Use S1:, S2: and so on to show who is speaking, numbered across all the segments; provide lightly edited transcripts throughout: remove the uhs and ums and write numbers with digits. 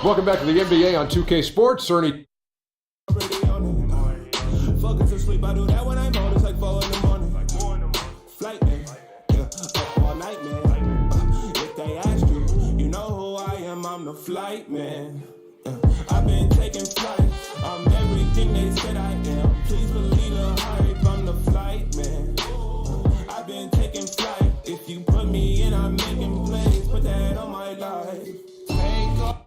S1: Welcome back to the NBA on 2K Sports. Ernie.
S2: Fucking to sleep, I do that when I'm on. It's like 4 in the morning. Flight, man. Up all night, man. If they ask you, you know who I am. I'm the flight, man. I've been taking flight. I'm everything they said I am. Please believe the hype. I'm the flight, man. I've been taking flight. If you put me in, I'm making plays. Put that on my life. Take off.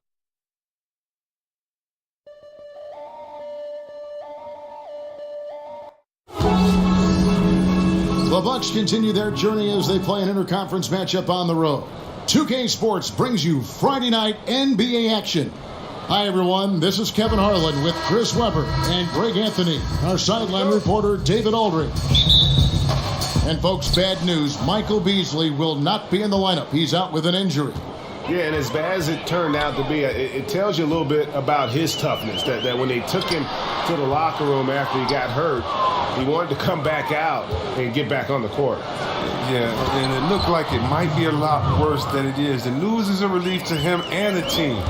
S3: The Bucks continue their journey as they play an interconference matchup on the road. 2K Sports brings you Friday night NBA action. Hi, everyone. This is Kevin Harlan with Chris Webber and Greg Anthony, our sideline reporter, David Aldridge. And, folks, bad news. Michael Beasley will not be in the lineup. He's out with an injury.
S4: Yeah, and as bad as it turned out to be, it tells you a little bit about his toughness, that when they took him to the locker room after he got hurt, he wanted to come back out and get back on the court.
S5: Yeah, and it looked like it might be a lot worse than it is. The news is a relief to him and the team.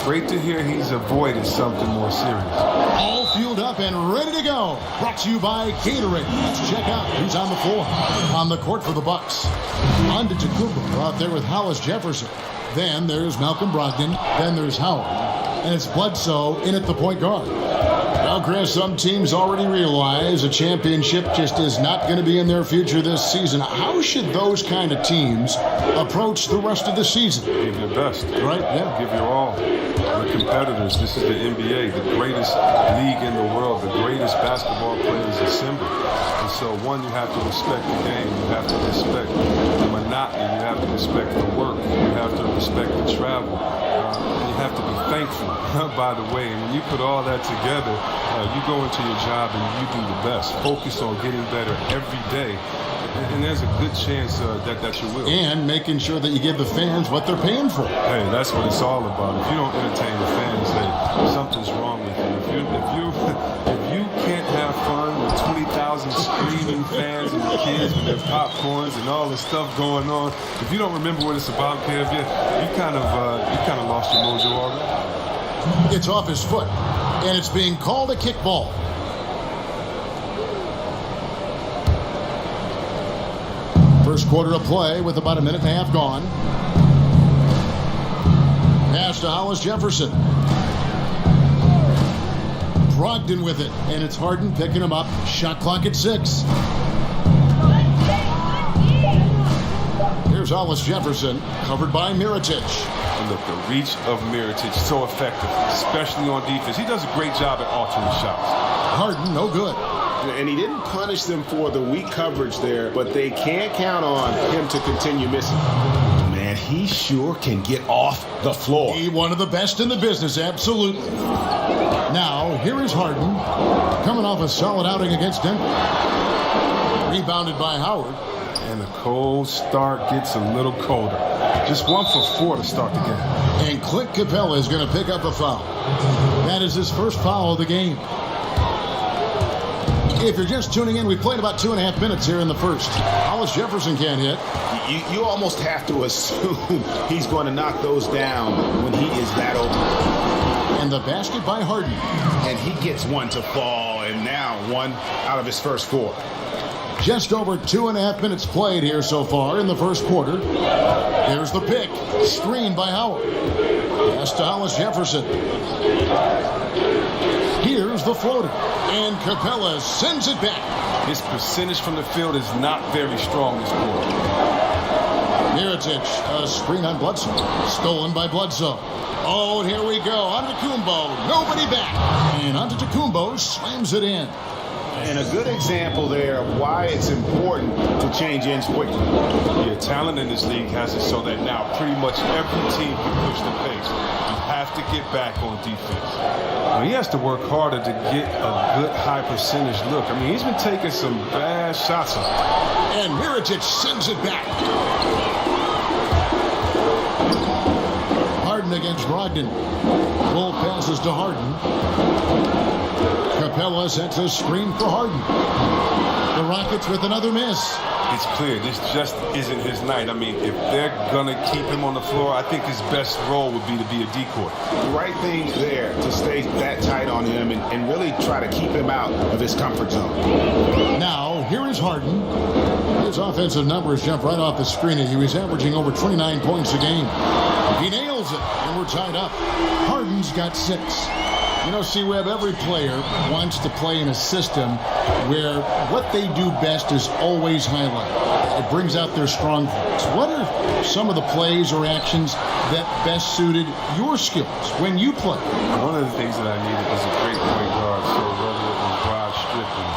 S5: Great to hear he's avoided something more serious.
S3: All fueled up and ready to go. Brought to you by Gatorade. Let's check out who's on the floor. On the court for the Bucks. Antetokounmpo out there with Hollis Jefferson. Then there's Malcolm Brogdon. Then there's Howard. And it's Bledsoe in at the point guard. Well, Chris, some teams already realize a championship just is not going to be in their future this season. How should those kind of teams approach the rest of the season?
S5: Give your best.
S3: Right, yeah.
S5: Give your all. The competitors. This is the NBA, the greatest league in the world, the greatest basketball players assembled. And so, one, you have to respect the game. You have to respect the monotony. You have to respect the work. You have to respect the travel. And you have to be thankful, by the way. And when you put all that together, you go into your job and you do the best. Focus on getting better every day. And there's a good chance that you will.
S3: And making sure that you give the fans what they're paying for.
S5: Hey, that's what it's all about. If you don't entertain the fans, hey, something's wrong with you. If you can't have fun with 20,000 screaming fans and the kids with their popcorns and all this stuff going on, if you don't remember what it's about, Kev, you kind of lost your mojo already.
S3: It's off his foot, and it's being called a kickball. First quarter of play with about a minute and a half gone. Pass to Hollis Jefferson. Brogdon with it, and it's Harden picking him up. Shot clock at 6. Here's Hollis Jefferson, covered by Mirotic.
S5: And look, the reach of Mirotic so effective, especially on defense. He does a great job at altering shots.
S3: Harden, no good.
S4: And he didn't punish them for the weak coverage there, but they can't count on him to continue missing. Man, he sure can get off the floor.
S3: He one of the best in the business, absolutely. Now, here is Harden, coming off a solid outing against Denver. Rebounded by Howard.
S5: And the cold start gets a little colder. Just 1 for 4 to start the game.
S3: And Clint Capella is going to pick up a foul. That is his first foul of the game. If you're just tuning in, we played about 2.5 minutes here in the first. Hollis Jefferson can't hit.
S4: You almost have to assume he's going to knock those down when he is that open.
S3: And the basket by Harden.
S4: And he gets one to fall, and now 1 out of his first 4.
S3: Just over 2.5 minutes played here so far in the first quarter. There's the pick. Screen by Howard. Pass to Hollis Jefferson. Here's the floater. And Capella sends it back.
S5: His percentage from the field is not very strong this quarter.
S3: Mirotic, a screen on Bledsoe. Stolen by Bledsoe. Oh, and here we go. Antetokounmpo, nobody back. And Antetokounmpo slams it in.
S4: And a good example there of why it's important to change ends quickly.
S5: Yeah, talent in this league has it so that now pretty much every team can push the pace. You have to get back on defense. Now, he has to work harder to get a good high percentage look. I mean, he's been taking some bad shots up.
S3: And Mirotic sends it back. Harden against Brogdon. Bull passes to Harden. Capella sets a screen for Harden. The Rockets with another miss.
S5: it's clear this just isn't his night. I mean, if they're going to keep him on the floor, I think his best role would be to be a decoy.
S4: The right thing there to stay that tight on him and really try to keep him out of his comfort zone.
S3: Now, here is Harden. His offensive numbers jump right off the screen. He was averaging over 29 points a game. He nails it, and we're tied up. Harden's got 6. You know, C-Web, every player wants to play in a system where what they do best is always highlighted. It brings out their strong points. What are some of the plays or actions that best suited your skills when you play?
S5: One of the things that I needed was a great point guard. So whether it was Rod Strickland,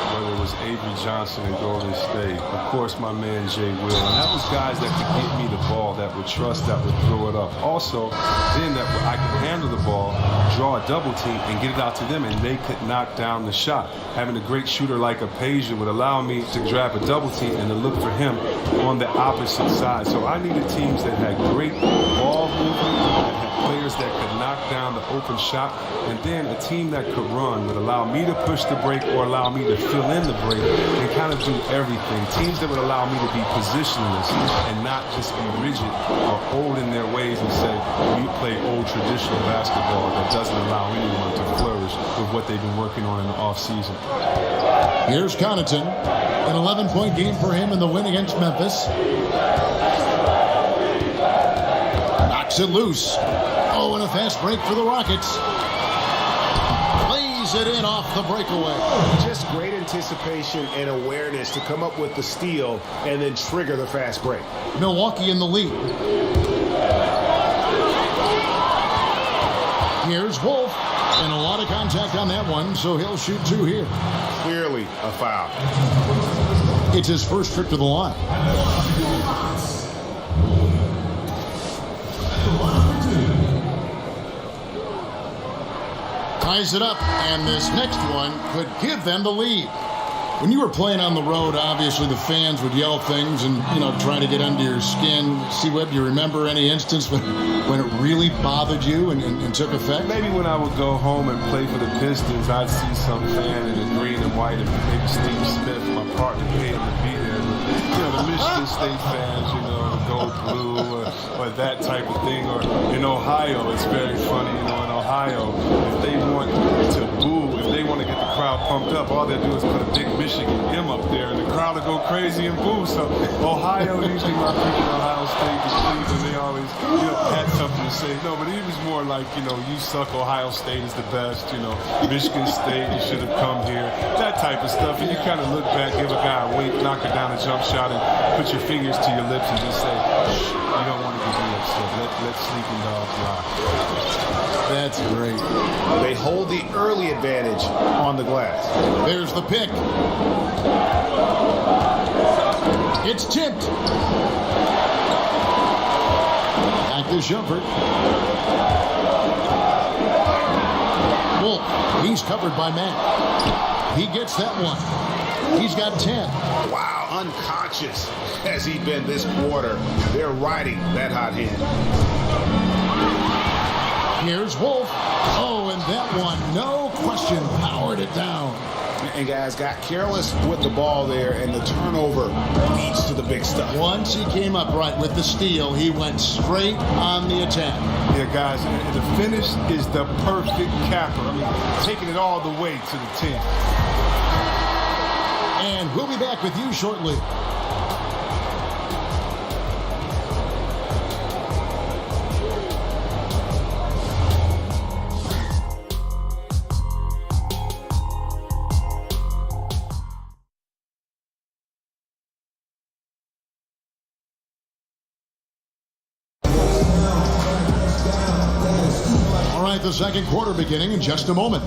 S5: whether it was Avery Johnson in Golden State, of course my man Jay Will, and that was guys that could get me the ball, that would trust, that would throw it up. Also, then that I could handle the ball, draw a double team, and get it out to them, and they could knock down the shot. Having a great shooter like Apasia would allow me to grab a double team and to look for him on the opposite side. So I needed teams that had great ball movement, that had players that could knock down the open shot, and then a team that could run would allow me to push the break or allow me to fill in the break and kind of do everything. Teams that would allow me to be positionless and not just be rigid or old in their ways and say, we play old traditional basketball that doesn't allow anyone to flourish with what they've been working on in the offseason.
S3: Here's Connaughton. An 11-point game for him in the win against Memphis. Knocks it loose. Oh, and a fast break for the Rockets. Plays it in off the breakaway.
S4: Just great anticipation and awareness to come up with the steal and then trigger the fast break.
S3: Milwaukee in the lead. Here's Wolf. And a lot of contact on that one, so he'll shoot 2 here.
S4: Clearly a foul.
S3: It's his first trip to the line. Ties it up, and this next one could give them the lead. When you were playing on the road, obviously the fans would yell things and, try to get under your skin. C-Web, do you remember any instance when it really bothered you and took effect?
S5: Maybe when I would go home and play for the Pistons, I'd see some fan in the green and white, and maybe Steve Smith, my partner, paid him to be there. But, the Michigan State fans, the gold blue or that type of thing. Or in Ohio, it's very funny, in Ohio, if they want to boo, if they want to get the crowd pumped up, all they do is put a big Michigan M up there, and the crowd will go crazy and boo. So Ohio, usually my people in Ohio State, the Cleveland, they always had something to say. No, but it was more like, you suck, Ohio State is the best, Michigan State, you should have come here, that type of stuff. And you kind of look back, give a guy a wink, knock it down a jump shot, and put your fingers to your lips and just say, shh, you don't want to get me upset. Let sleeping dogs lie.
S3: That's great.
S4: They hold the early advantage on the glass.
S3: There's the pick. It's tipped. Back to Shumpert. Wolf, he's covered by Matt. He gets that one. He's got 10.
S4: Wow, unconscious has he been this quarter. They're riding that hot hand.
S3: Here's Wolf. Oh, and that one, no question, powered it down.
S4: And guys got careless with the ball there, and the turnover leads to the big stuff.
S3: Once he came up right with the steal, he went straight on the attack.
S5: Yeah, guys, the finish is the perfect capper. I mean, taking it all the way to the 10.
S3: And we'll be back with you shortly. The second quarter beginning in just a moment.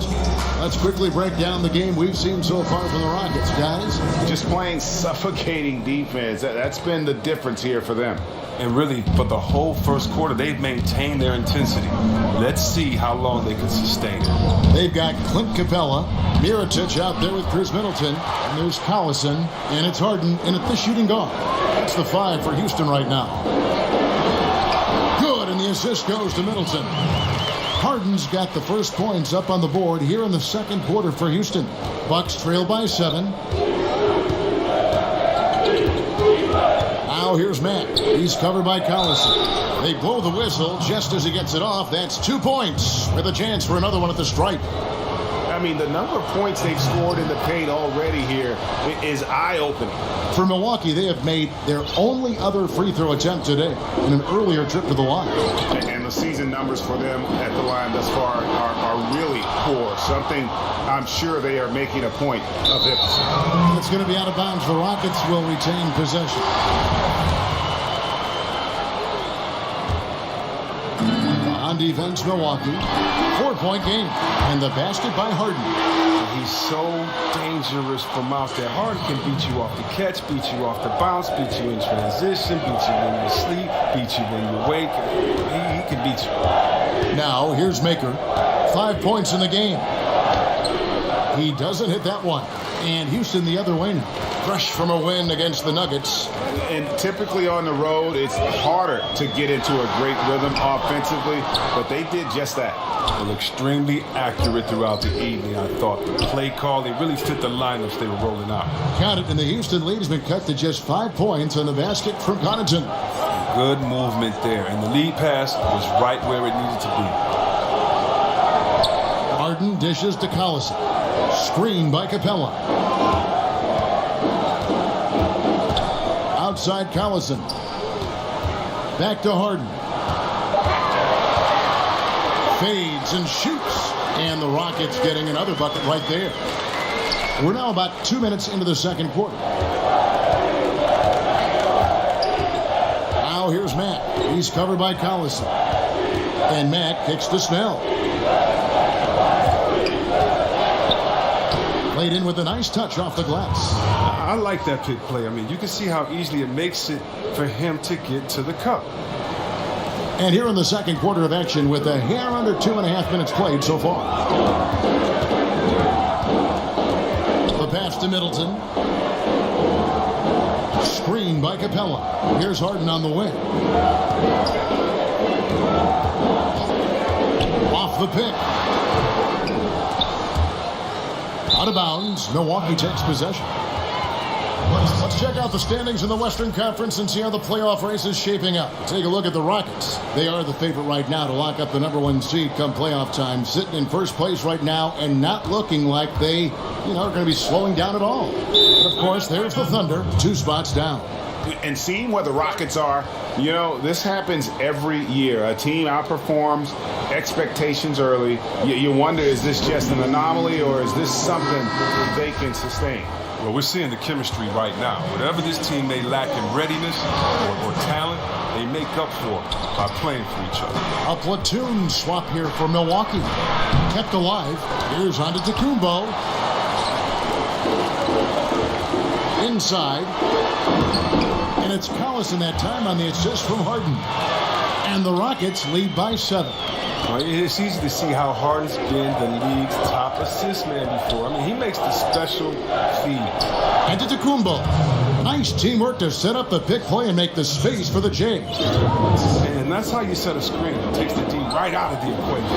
S3: Let's quickly break down the game we've seen so far from the Rockets, guys.
S4: Just playing suffocating defense. That's been the difference here for them.
S5: And really, for the whole first quarter, they've maintained their intensity. Let's see how long they can sustain it.
S3: They've got Clint Capella, Mirotic out there with Chris Middleton, and there's Collison, and it's Harden in at the shooting guard. That's the 5 for Houston right now. Good, and the assist goes to Middleton. Harden's got the first points up on the board here in the second quarter for Houston. Bucks trail by 7. Now here's Matt. He's covered by Collison. They blow the whistle just as he gets it off. That's 2 points with a chance for another one at the stripe.
S4: I mean, the number of points they've scored in the paint already here is eye-opening.
S3: For Milwaukee, they have made their only other free throw attempt today in an earlier trip to the line.
S4: And the season numbers for them at the line thus far are really poor. Something I'm sure they are making a point of emphasizing.
S3: It's going to be out of bounds. The Rockets will retain possession. On defense, Milwaukee. 4-point game. And the basket by Harden.
S5: He's so dangerous from out there. Harden can beat you off the catch, beat you off the bounce, beat you in transition, beat you when you sleep, beat you when you wake. He can beat you.
S3: Now, here's Maker. 5 points in the game. He doesn't hit that one. And Houston the other way now. Fresh from a win against the Nuggets.
S4: And typically on the road, it's harder to get into a great rhythm offensively, but they did just that.
S5: Well, extremely accurate throughout the evening, I thought. The play call, they really fit the lineups they were rolling out.
S3: Count it, and the Houston lead has been cut to just 5 points on the basket from Connaughton.
S5: Good movement there, and the lead pass was right where it needed to be.
S3: Harden dishes to Collison. Screen by Capella. Outside Collison. Back to Harden. Fades and shoots. And the Rockets getting another bucket right there. We're now about 2 minutes into the second quarter. Now here's Matt. He's covered by Collison. And Matt kicks to Snell. Played in with a nice touch off the glass.
S5: I like that pick play. I mean, you can see how easily it makes it for him to get to the cup.
S3: And here in the second quarter of action with a hair under 2.5 minutes played so far. The pass to Middleton. Screen by Capella. Here's Harden on the wing. Off the pick. Out of bounds. Milwaukee takes possession. Let's check out the standings in the Western Conference and see how the playoff race is shaping up. Take a look at the Rockets. They are the favorite right now to lock up the #1 seed come playoff time. Sitting in first place right now and not looking like they, are going to be slowing down at all. And of course, there's the Thunder, 2 spots down.
S4: And seeing where the Rockets are, this happens every year. A team outperforms expectations early. You wonder, is this just an anomaly or is this something they can sustain?
S5: Well, we're seeing the chemistry right now. Whatever this team may lack in readiness or talent, they make up for it by playing for each other.
S3: A platoon swap here for Milwaukee. Kept alive. Here's Antetokounmpo. Inside. And it's Collison that time on the assist from Harden. And the Rockets lead by 7.
S5: It's easy to see how Harden's been the league's top assist man before. I mean, he makes the special feed.
S3: Antetokounmpo. Nice teamwork to set up the pick play and make the space for the Jays.
S5: And that's how you set a screen. It takes the D right out of the equation.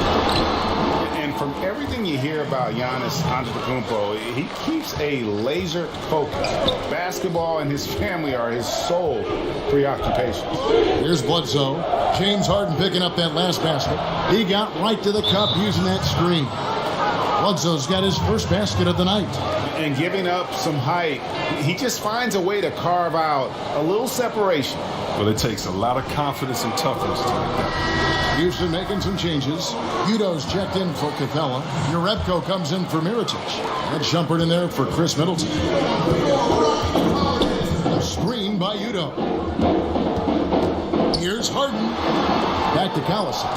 S4: And from everything you hear about Giannis Antetokounmpo, he keeps a laser focus. Basketball and his family are his sole preoccupation.
S3: Here's Bledsoe. James Harden picking up that last basket. He got right to the cup using that screen. Bledsoe's got his first basket of the night.
S4: And giving up some height, he just finds a way to carve out a little separation.
S5: Well, it takes a lot of confidence and toughness to make that.
S3: Houston making some changes. Udo's checked in for Capella. Jerebko comes in for Mirotic. And Shumpert in there for Chris Middleton. Screen by Udo. Here's Harden. Back to Collison.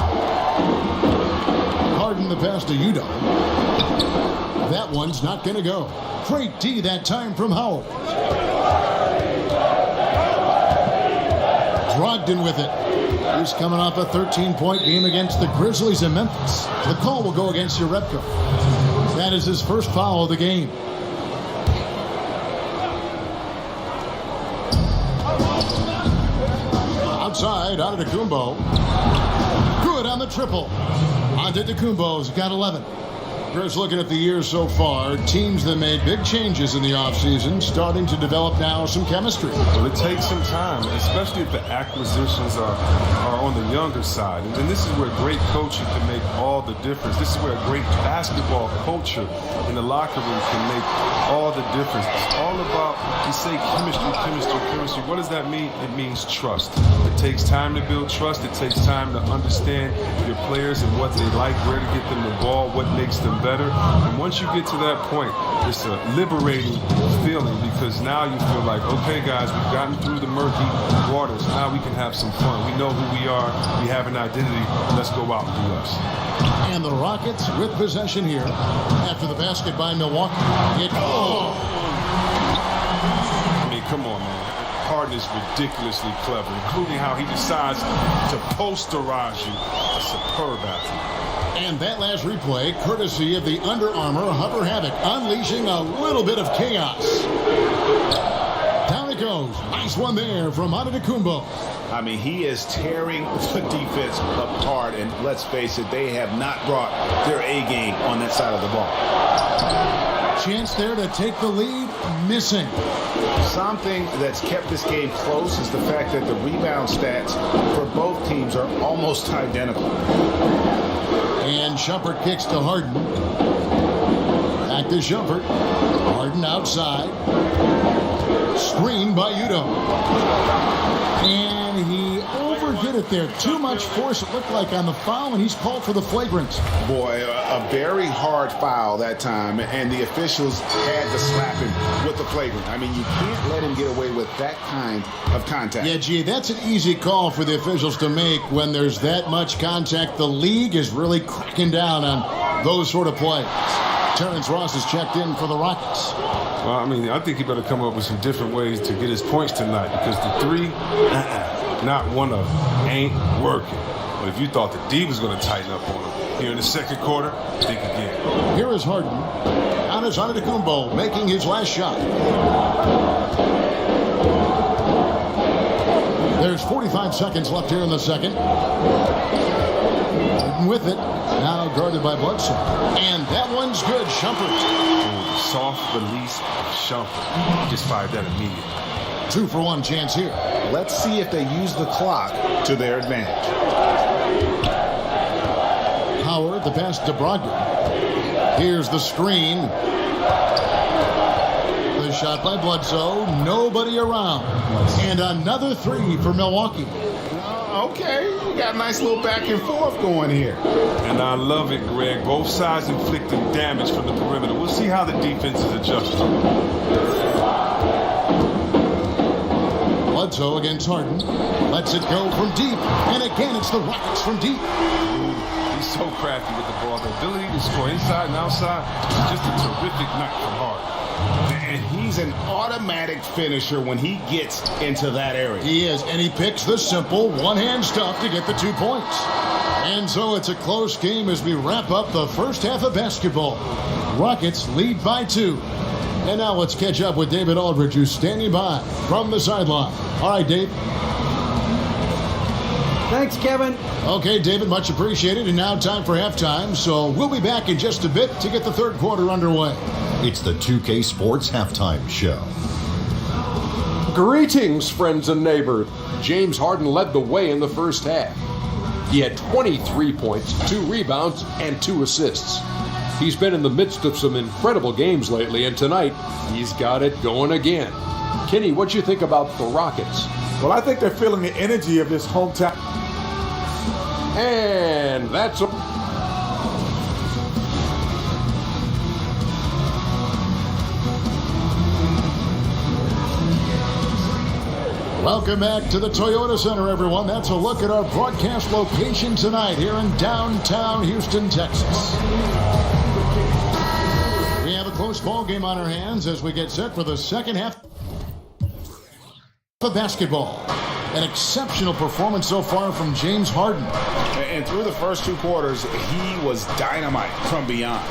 S3: Harden the pass to Udo. That one's not going to go. Great D that time from Howard. Brogdon with it. He's coming off a 13-point game against the Grizzlies in Memphis. The call will go against Jerebko. That is his first foul of the game. Outside, Antetokounmpo. Good on the triple. Antetokounmpo's got 11. Chris, looking at the year so far, teams that made big changes in the offseason starting to develop now some chemistry.
S5: Well, it takes some time, especially if the acquisitions are on the younger side. And this is where great coaching can make all the difference. This is where a great basketball culture in the locker room can make all the difference. It's all about, you say chemistry, chemistry, chemistry. What does that mean? It means trust. It takes time to build trust. It takes time to understand your players and what they like, where to get them the ball, what makes them better. And once you get to that point, it's a liberating feeling because now you feel like, okay, guys, we've gotten through the murky waters. Now we can have some fun. We know who we are. We have an identity. Let's go out and do us.
S3: And the Rockets with possession here after the basket by Milwaukee.
S5: I mean, come on, man. Harden is ridiculously clever, including how he decides to posterize you. A superb athlete.
S3: And that last replay, courtesy of the Under Armour Hover Havoc, unleashing a little bit of chaos. Down it goes. Nice one there from Antetokounmpo.
S6: I mean, he is tearing the defense apart, and let's face it, they have not brought their A game on that side of the ball.
S3: Chance there to take the lead, missing.
S6: Something that's kept this game close is the fact that the rebound stats for both teams are almost identical.
S3: And Shumpert kicks to Harden. Back to Shumpert. Harden outside. Screen by Udo. And he overdid it there. Too much force, it looked like, on the foul, and he's called for the flagrant.
S6: Boy, a very hard foul that time, and the officials had to slap him with the flagrant. I mean, you can't let him get away with that kind of contact.
S3: Yeah, gee, that's an easy call for the officials to make when there's that much contact. The league is really cracking down on those sort of plays. Terrence Ross is checked in for the Rockets.
S5: Well, I mean, I think he better come up with some different ways to get his points tonight because the three, not one of them, ain't working. But if you thought the D was going to tighten up on him here in the second quarter, think again.
S3: Here is Harden. Out is Antetokounmpo making his last shot. There's 45 seconds left here in the second. Harden with it. Now guarded by Bledsoe. And that one's good. Shumpert.
S5: Soft release of Shumpert. Just fired that immediately.
S3: 2-for-1 chance here.
S6: Let's see if they use the clock to their advantage.
S3: Howard, the pass to Brogdon. Here's the screen. The shot by Bledsoe. Nobody around. And another three for Milwaukee.
S6: Okay, you got a nice little back and forth going here.
S5: And I love it, Greg. Both sides inflicting damage from the perimeter. We'll see how the defense is adjusting.
S3: Bledsoe against Harden. Lets it go from deep. And again, it's the Rockets from deep.
S5: He's so crafty with the ball. The ability to score inside and outside is just a terrific night from Harden.
S6: And he's an automatic finisher when he gets into that area.
S3: He is, and he picks the simple one-hand stuff to get the 2 points. And so it's a close game as we wrap up the first half of basketball. Rockets lead by 2. And now let's catch up with David Aldridge, who's standing by from the sideline. All right, Dave.
S7: Thanks, Kevin.
S3: Okay, David, much appreciated. And now time for halftime. So we'll be back in just a bit to get the third quarter underway.
S8: It's the 2K Sports Halftime Show.
S1: Greetings, friends and neighbors. James Harden led the way in the first half. He had 23 points, 2 rebounds, and 2 assists. He's been in the midst of some incredible games lately, and tonight, he's got it going again. Kenny, what you think about the Rockets?
S9: Well, I think they're feeling the energy of this hometown.
S1: And that's a...
S3: Welcome back to the Toyota Center, everyone. That's a look at our broadcast location tonight here in downtown Houston, Texas. We have a close ball game on our hands as we get set for the second half of basketball. An exceptional performance so far from James Harden.
S6: And through the first 2 quarters, he was dynamite from beyond.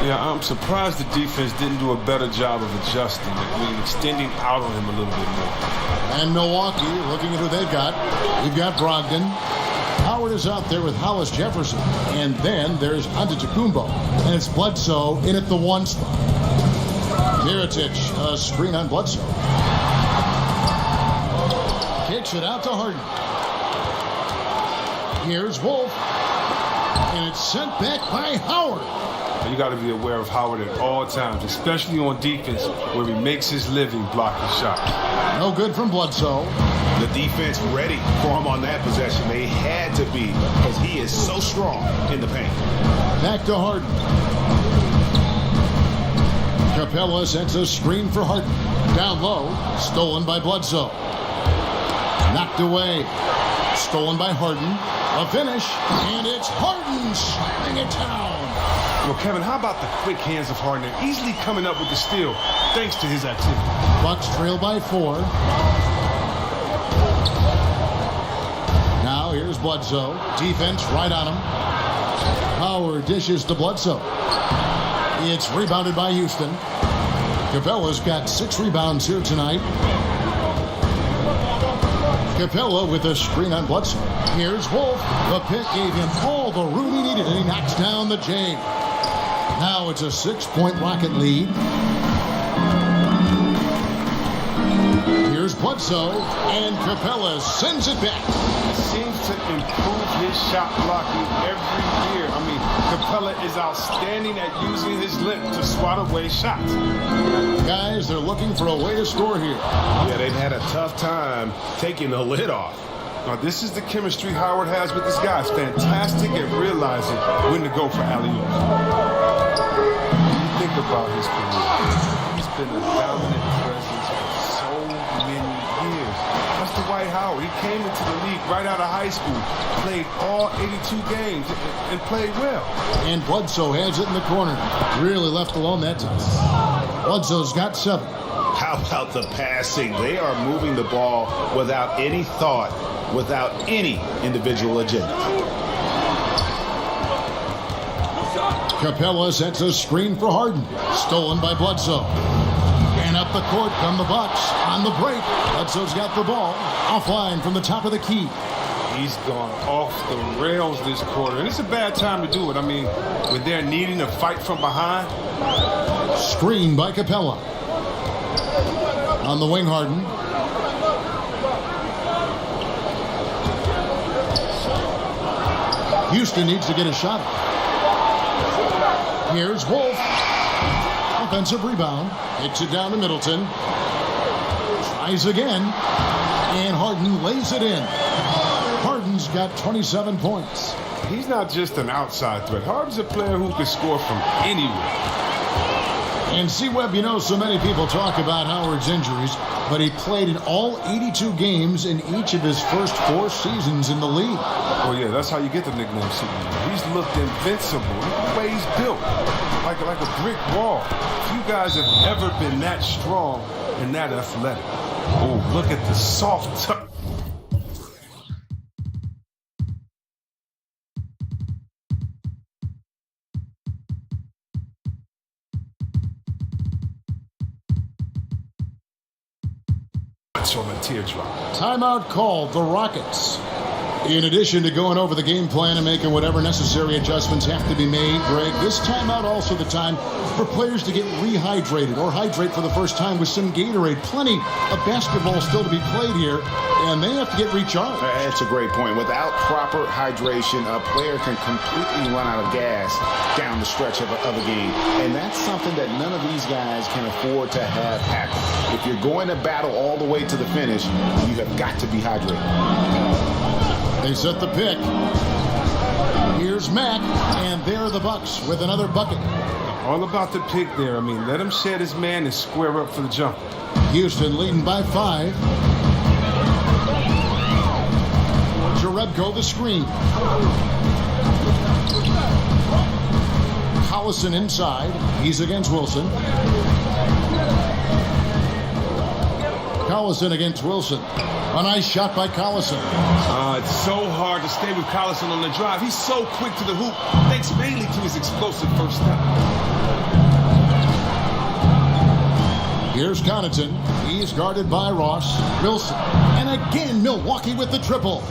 S5: Yeah, I'm surprised the defense didn't do a better job of adjusting it. I mean, extending out on him a little bit more.
S3: And Milwaukee, looking at who they've got. We've got Brogdon. Howard Howard is out there with Hollis Jefferson. And then there's Antetokounmpo. And it's Bledsoe in at the 1 spot. Mirotic, a screen on Bledsoe. Kicks it out to Harden. Here's Wolf. And it's sent back by Howard.
S5: You got to be aware of Howard at all times, especially on defense where he makes his living blocking shots.
S3: No good from Bledsoe.
S6: The defense ready for him on that possession. They had to be because he is so strong in the paint.
S3: Back to Harden. Capella sends a screen for Harden. Down low, stolen by Bledsoe. Knocked away. Stolen by Harden. A finish, and it's Harden slamming it down.
S5: Well, Kevin, how about the quick hands of Harden? They're easily coming up with the steal thanks to his activity.
S3: Bucks trail by 4. Now here's Bledsoe. Defense right on him. Howard dishes to Bledsoe. It's rebounded by Houston. Capella's got 6 rebounds here tonight. Capella with a screen on Bledsoe. Here's Wolf. The pick gave him all the room he needed, and he knocks down the J. Now it's a 6-point Rocket lead. Here's Bledsoe, and Capella sends it back.
S5: He seems to improve his shot blocking every year. I mean, Capella is outstanding at using his length to swat away shots.
S3: Guys, they're looking for a way to score here.
S4: Yeah, they've had a tough time taking the lid off.
S5: Now, this is the chemistry Howard has with this guy. It's fantastic at realizing when to go for alley-oops. Think about his career. He's been a dominant presence for so many years. That's Dwight Howard. He came into the league right out of high school, played all 82 games, and played well.
S3: And Bledsoe has it in the corner. Really left alone that time. Bledsoe's got 7.
S6: How about the passing? They are moving the ball without any thought, without any individual agenda.
S3: Capella sets a screen for Harden. Stolen by Bledsoe. And up the court come the Bucks on the break. Bledsoe's got the ball. Offline from the top of the key.
S5: He's gone off the rails this quarter. And it's a bad time to do it. I mean, when they're needing a fight from behind.
S3: Screen by Capella. On the wing, Harden. Houston needs to get a shot. Here's Wolf. Offensive rebound. Hits it down to Middleton. Tries again. And Harden lays it in. Harden's got 27 points.
S5: He's not just an outside threat. Harden's a player who can score from anywhere.
S3: And C-Webb, you know, so many people talk about Howard's injuries, but he played in all 82 games in each of his first 4 seasons in the league.
S5: Well, yeah, that's how you get the nickname Superman. He's looked invincible. Look at the way he's built, like a brick wall. Few guys have ever been that strong and that athletic. Oh, look at the soft touch. On a teardrop.
S3: Timeout called, the Rockets. In addition to going over the game plan and making whatever necessary adjustments have to be made, Greg, this timeout also the time for players to get rehydrated or hydrate for the first time with some Gatorade. Plenty of basketball still to be played here, and they have to get recharged.
S6: That's a great point. Without proper hydration, a player can completely run out of gas down the stretch of a game. And that's something that none of these guys can afford to have happen. If you're going to battle all the way to the finish, you have got to be hydrated.
S3: They set the pick. Here's Mack, and there are the Bucks with another bucket.
S5: All about the pick there. I mean, let him shed his man and square up for the jump.
S3: Houston leading by 5. Jerebko the screen. Collison inside. He's against Wilson. Collison against Wilson. A nice shot by Collison.
S5: It's so hard to stay with Collison on the drive. He's so quick to the hoop, thanks mainly to his explosive first step.
S3: Here's Connaughton. He's guarded by Ross. Wilson. And again, Milwaukee with the triple.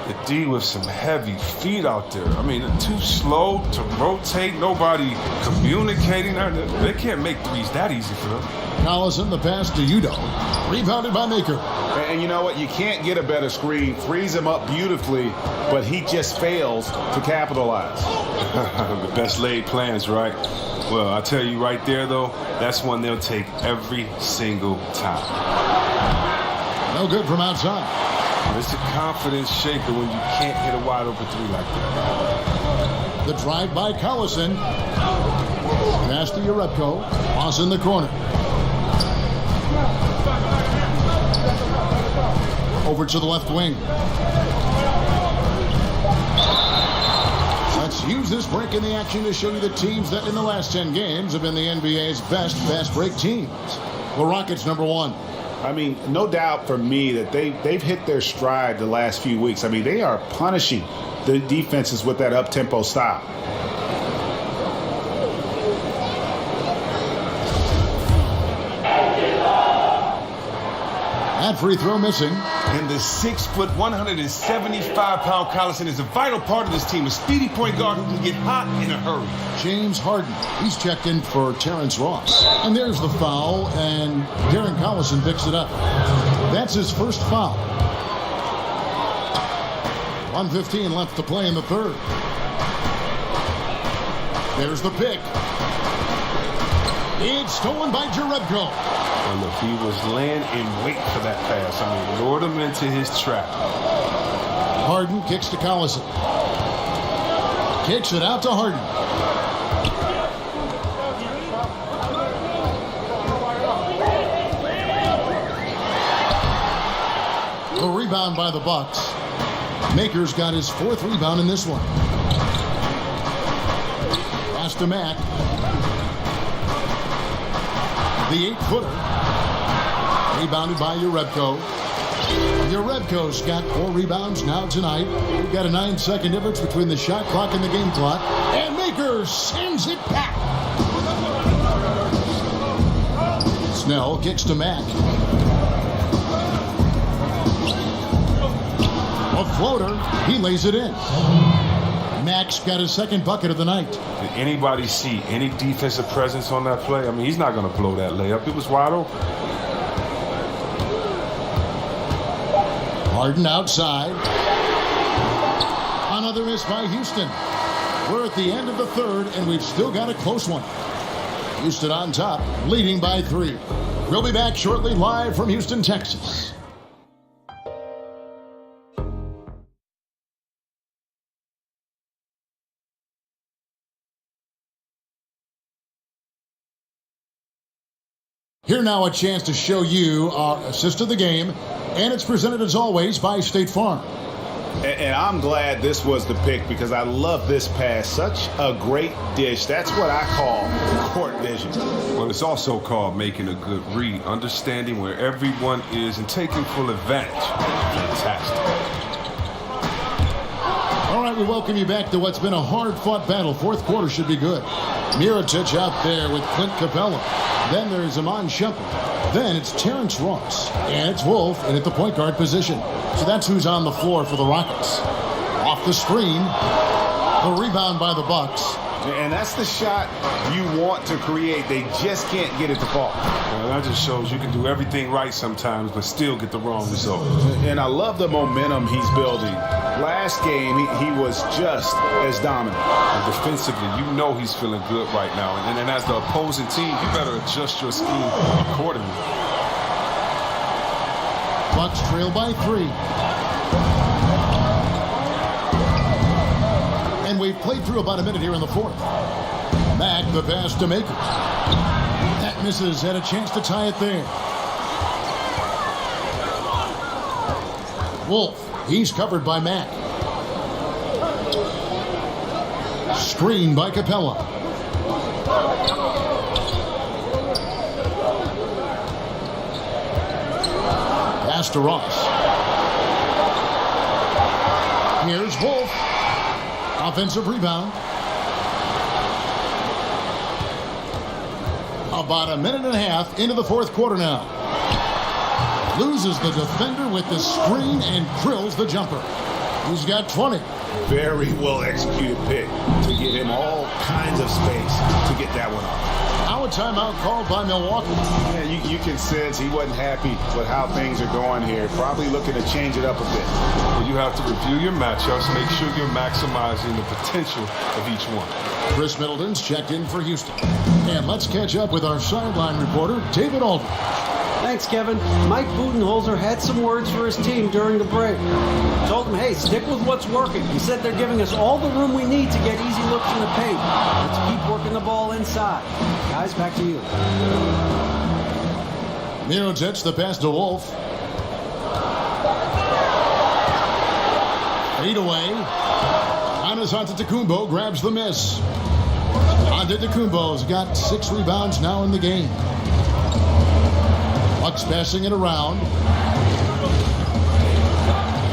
S5: The D with some heavy feet out there. I mean, too slow to rotate. Nobody communicating. They can't make threes that easy for them.
S3: Collison, the pass to Udo. Rebounded by Maker.
S6: And you know what? You can't get a better screen. Frees him up beautifully, but he just fails to capitalize.
S5: The best laid plans, right? Well, I tell you right there, though, that's one they'll take every single time.
S3: No good from outside.
S5: It's a confidence shaker when you can't hit a wide open three like that.
S3: The drive by Collison. Pass to Jerebko. Pass in the corner. Over to the left wing. Let's use this break in the action to show you the teams that in the last 10 games have been the NBA's best fast break teams. The Rockets, number 1.
S6: I mean, no doubt for me that they've hit their stride the last few weeks. I mean, they are punishing the defenses with that up-tempo style.
S3: That free throw missing.
S7: And the 6', 175-pound Collison is a vital part of this team. A speedy point guard who can get hot in a hurry.
S3: James Harden. He's checked in for Terrence Ross. And there's the foul, and Darren Collison picks it up. That's his first foul. 1:15 left to play in the third. There's the pick. It's stolen by Jerebko.
S5: And look, he was laying in wait for that pass. I mean, lured him into his trap.
S3: Harden kicks to Collison. Kicks it out to Harden. The rebound by the Bucks. Maker's got his 4th rebound in this one. Pass to Mack. The 8-footer. Rebounded by Jerebko. Jerebko's got 4 rebounds now tonight. We've got a 9-second difference between the shot clock and the game clock. And Maker sends it back. Snell kicks to Mack. A floater. He lays it in. Mack's got his 2nd bucket of the night.
S5: Did anybody see any defensive presence on that play? I mean, he's not going to blow that layup. It was wide open.
S3: Harden outside. Another miss by Houston. We're at the end of the third, and we've still got a close one. Houston on top, leading by 3. We'll be back shortly, live from Houston, Texas. Here now a chance to show you our assist of the game, and it's presented as always by State Farm.
S6: And I'm glad this was the pick because I love this pass. Such a great dish. That's what I call court vision.
S5: Well, it's also called making a good read, understanding where everyone is and taking full advantage. Fantastic.
S3: All right, we welcome you back to what's been a hard-fought battle. 4th quarter should be good. Mirotic out there with Clint Capella. Then there's Iman Shumpert. Then it's Terrence Ross. And it's Wolf in at the point guard position. So that's who's on the floor for the Rockets. Off the screen. The rebound by the Bucks.
S6: And that's the shot you want to create. They just can't get it to fall.
S5: Well, that just shows you can do everything right sometimes, but still get the wrong result.
S6: And I love the momentum he's building. Last game, he was just as dominant.
S5: And defensively, you know he's feeling good right now. And as the opposing team, you better adjust your scheme accordingly.
S3: Bucks trail by 3. And we've played through about a minute here in the 4th. Mack, the pass to Maker. That misses, had a chance to tie it there. Wolf, he's covered by Mack. Screen by Capella. Pass to Ross. Here's Wolf. Offensive rebound. About a minute and a half into the 4th quarter now. Loses the defender with the screen and drills the jumper. He's got 20.
S6: Very well executed pick to give him all kinds of space to get that one off.
S3: Now a timeout called by Milwaukee.
S6: Yeah, you can sense he wasn't happy with how things are going here. Probably looking to change it up a bit.
S5: Well, you have to review your matchups, make sure you're maximizing the potential of each one.
S3: Chris Middleton's checked in for Houston. And let's catch up with our sideline reporter, David Aldridge.
S10: Thanks, Kevin. Mike Budenholzer had some words for his team during the break. Told them, hey, stick with what's working. He said they're giving us all the room we need to get easy looks in the paint. Let's keep working the ball inside. Guys, back to you.
S3: Mirotic, the pass to Wolf. Fade away. Giannis Antetokounmpo grabs the miss. Antetokounmpo's got 6 rebounds now in the game. Bucks passing it around.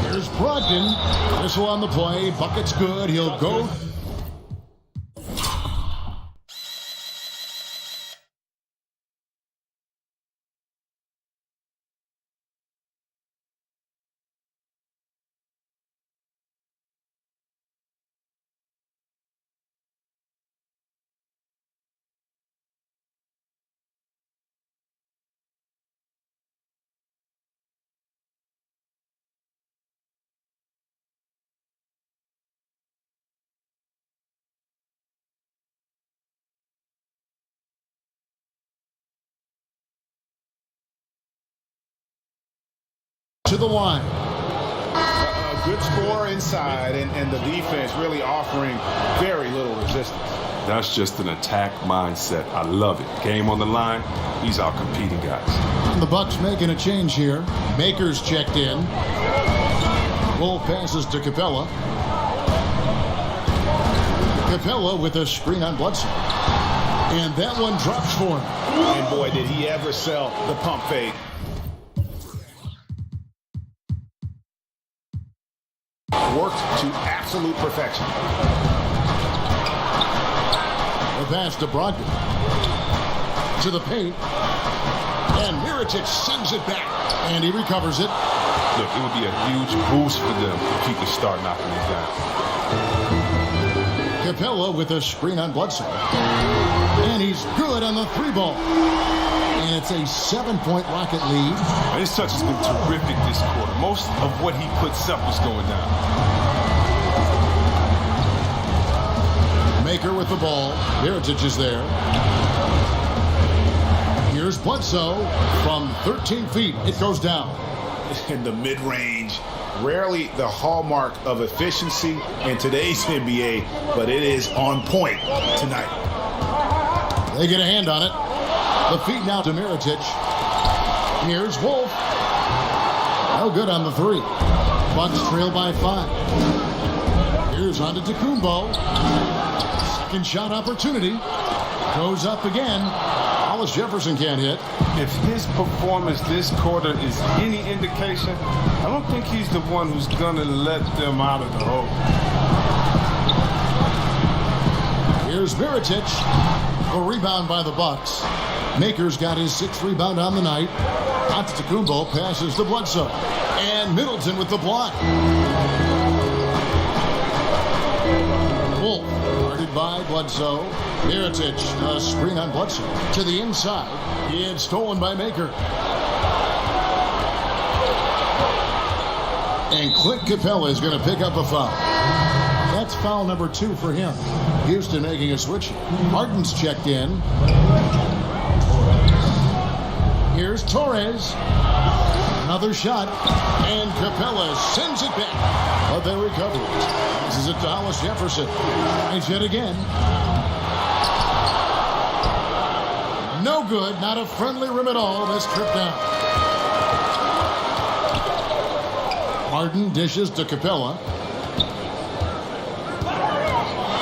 S3: Here's Brogdon. Whistle on the play. Bucket's good. He'll go. To the line.
S6: A good score inside, and the defense really offering very little resistance.
S5: That's just an attack mindset. I love it. Game on the line, he's out competing guys.
S3: And the Bucks making a change here. Baker's checked in. Wolf passes to Capella. Capella with a screen on Bledsoe. And that one drops for him.
S6: And boy, did he ever sell the pump fake. Worked to absolute perfection.
S3: The pass to Brogdon. To the paint. And Mirotic sends it back. And he recovers it.
S5: Look, it would be a huge boost for them if he could start knocking these down.
S3: Capella with a screen on Bledsoe. And he's good on the 3-ball. And it's a 7-point Rocket lead.
S5: His touch has been terrific this quarter. Most of what he puts up is going down.
S3: Maker with the ball. Mirotic is there. Here's Bledsoe from 13 feet. It goes down.
S6: In the mid-range. Rarely the hallmark of efficiency in today's NBA, but it is on point tonight.
S3: They get a hand on it. The feed now to Mirotic. Here's Wolf. No good on the 3. Bucks trail by 5. Here's Antetokounmpo. Second shot opportunity. Goes up again. Hollis Jefferson can't hit.
S5: If his performance this quarter is any indication, I don't think he's the one who's going to let them out of the hole.
S3: Here's Mirotic. A rebound by the Bucks. Maker's got his 6th rebound on the night. Antetokounmpo passes to Bledsoe. And Middleton with the block. Wolf guarded by Bledsoe. Mirotic, a screen on Bledsoe. To the inside. It's stolen by Maker. And Clint Capella is going to pick up a foul. That's foul number 2 for him. Houston making a switch. Harden's checked in. Here's Torres. Another shot. And Capella sends it back. But they recover it. This is it to Hollis Jefferson. He's hit again. No good. Not a friendly rim at all. This trip down. Harden dishes to Capella.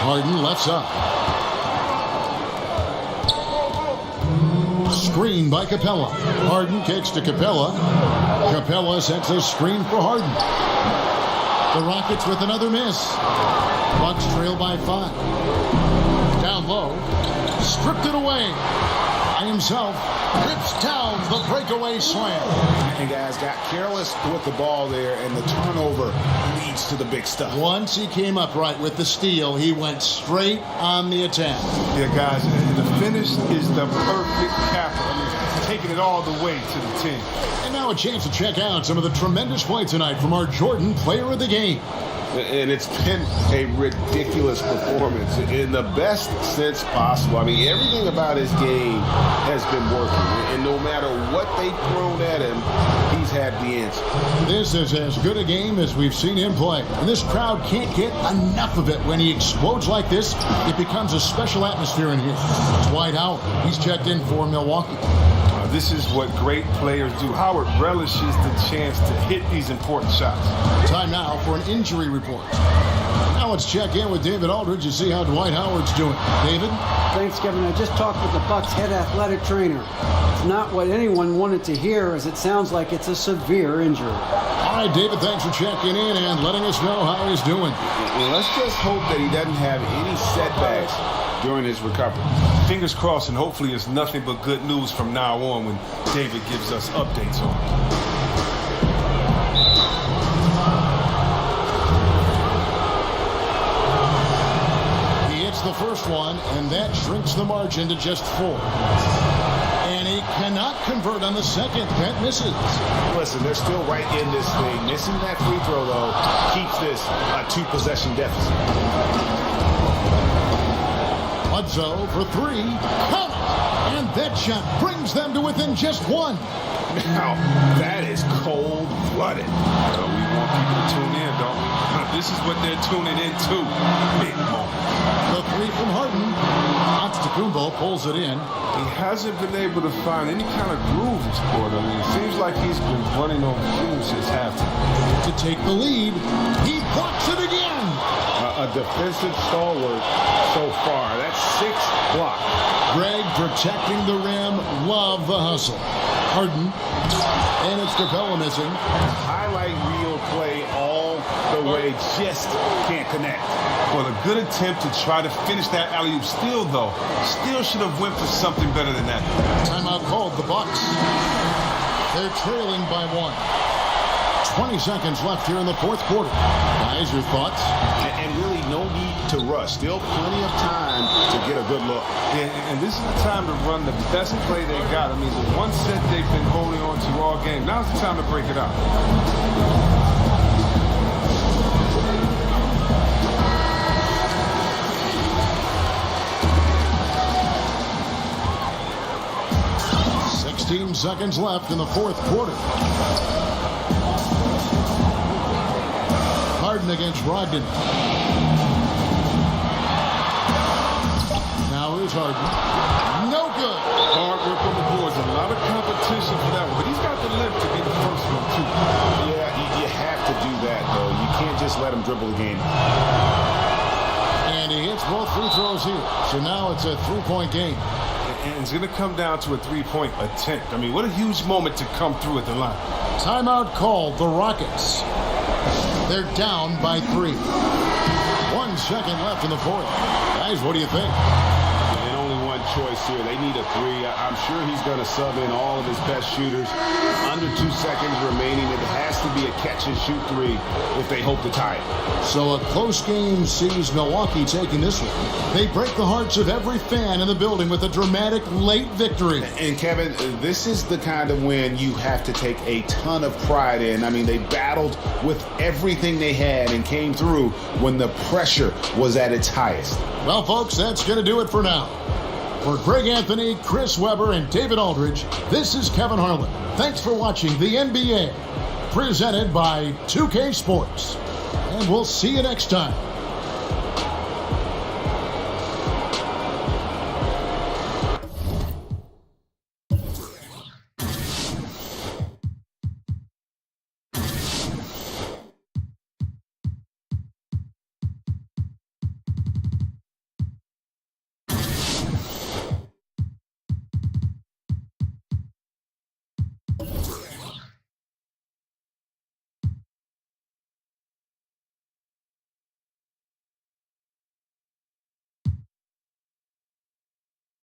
S3: Harden left side. Screen by Capella. Harden kicks to Capella. Capella sets a screen for Harden. The Rockets with another miss. Bucks trail by 5. Down low. Stripped it away. by himself, rips down the breakaway slam.
S6: And guys got careless with the ball there, and the turnover leads to the big stuff.
S3: Once he came up right with the steal, he went straight on the attack.
S5: Yeah, guys, the finish is the perfect capper. I mean, taking it all the way to the 10.
S3: And now a chance to check out some of the tremendous play tonight from our Jordan Player of the Game.
S4: And it's been a ridiculous performance in the best sense possible. I mean, everything about his game has been working. And no matter what they've thrown at him, he's had the answer.
S3: This is as good a game as we've seen him play. And this crowd can't get enough of it. When he explodes like this, it becomes a special atmosphere in here. Dwight Howard, he's checked in for Milwaukee.
S5: This is what great players do. Howard relishes the chance to hit these important shots.
S3: Time now for an injury report. Now let's check in with David Aldridge to see how Dwight Howard's doing. David?
S10: Thanks, Kevin. I just talked with the Bucks head athletic trainer. It's not what anyone wanted to hear, as it sounds like it's a severe injury.
S3: All right, David, thanks for checking in and letting us know how he's doing.
S4: Well, let's just hope that he doesn't have any setbacks during his recovery.
S5: Fingers crossed, and hopefully it's nothing but good news from now on when David gives us updates on it.
S3: The first one, and that shrinks the margin to just 4. And he cannot convert on the second. That misses.
S6: Listen, they're still right in this thing. Missing that free throw, though, keeps this a 2-possession deficit.
S3: Bledsoe for 3. Count it! And that shot brings them to within just 1.
S4: Now, that is cold-blooded.
S5: Well, we want people to tune in, don't we? This is what they're tuning into. Big moment.
S3: The 3 from Harden. Antetokounmpo pulls it in.
S5: He hasn't been able to find any kind of groove this quarter. I mean, it seems like he's been running on fumes since halftime.
S3: To take the lead, he blocks it again.
S4: A defensive stalwart so far. That's 6 blocks.
S3: Greg protecting the rim. Love the hustle. Harden. And it's Capella missing.
S6: Highlight reel play all the way. Just can't connect.
S5: Well, a good attempt to try to finish that alley-oop steal, though. Still should have went for something better than that.
S3: Timeout called. The Bucks. They're trailing by 1. 20 seconds left here in the fourth quarter. Guys, your thoughts?
S6: And really no need to rush. Still plenty of time to get a good look.
S5: And this is the time to run the best play they got. I mean, the one set they've been holding on to all game. Now's the time to break it out.
S3: Seconds left in the fourth quarter. Harden against Brogdon. Now here's Harden. No good.
S5: Hard work on the boards. A lot of competition for that one. But he's got the lift to get the first one, too.
S6: Yeah, you have to do that, though. You can't just let him dribble the game.
S3: And he hits both free throws here. So now it's a 3-point game.
S5: And it's going to come down to a 3-point attempt. I mean, what a huge moment to come through at the line.
S3: Timeout called. The Rockets. They're down by 3. 1 second left in the fourth. Guys, what do you think?
S4: And only one choice here. They need a 3. I'm sure he's going to sub in all of his best shooters. Under 2 seconds remaining. It has to be a catch-and-shoot 3 if they hope to tie it.
S3: So a close game sees Milwaukee taking this one. They break the hearts of every fan in the building with a dramatic late victory.
S6: And Kevin, this is the kind of win you have to take a ton of pride in. I mean, they battled with everything they had and came through when the pressure was at its highest.
S3: Well, folks, that's going to do it for now. For Greg Anthony, Chris Webber, and David Aldridge, this is Kevin Harlan. Thanks for watching the NBA, presented by 2K Sports. And we'll see you next time.